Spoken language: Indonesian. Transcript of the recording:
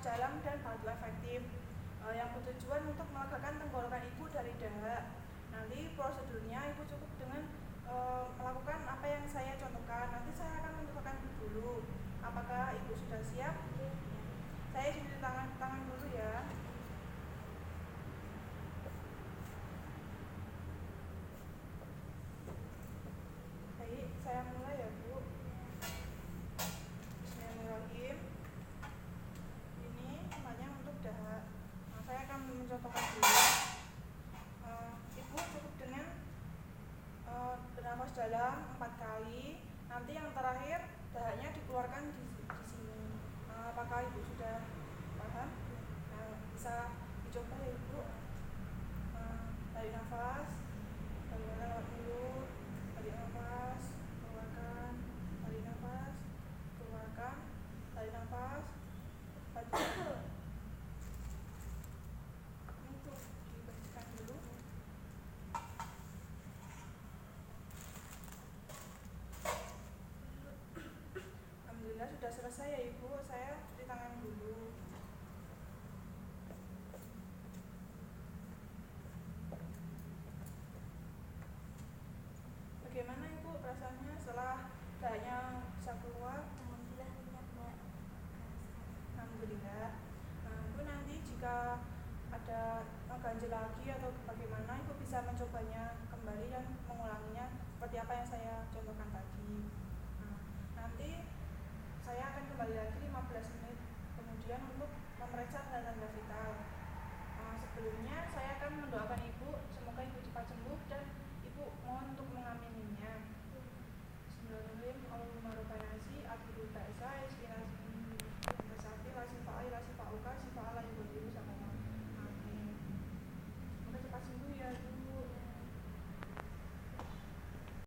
dalam dan bantu efektif yang bertujuan untuk melegakan tenggorokan ibu dari dahak. Nanti prosedurnya ibu cukup dengan melakukan apa yang saya contohkan. Nanti saya akan mencobakan dulu. Apakah ibu sudah siap? Saya cuci tangan dulu ya. Baik, saya mulai ya Bu. Bismillahirrahmanirrahim. Ini tempatnya untuk dahak. Nah, saya akan mencontohkan dulu. Ibu cukup dengan bernafas dalam 4 kali. Nanti yang terakhir dahaknya dikeluarkan di sini. Apakah ibu sudah paham? Bisa dicoba ya ibu. Tarik nafas, keluarkan lewat mulut, tarik nafas, keluarkan, tarik nafas, keluarkan, tarik nafas, betul. Ini tuh dibersihkan dulu. Alhamdulillah sudah selesai ya ibu. Saya cuci tangan dulu. Bagaimana ibu rasanya setelah dahaknya bisa keluar? Alhamdulillah banyak Mbak. Alhamdulillah. Nah, ibu nanti jika ada ganjil lagi atau bagaimana, ibu bisa mencobanya kembali dan mengulanginya seperti apa yang saya contohkan tadi. Nah, nanti saya akan kembali lagi 15 menit kemudian untuk memeriksa tanda-tanda vital. Sebelumnya saya akan mendoakan ibu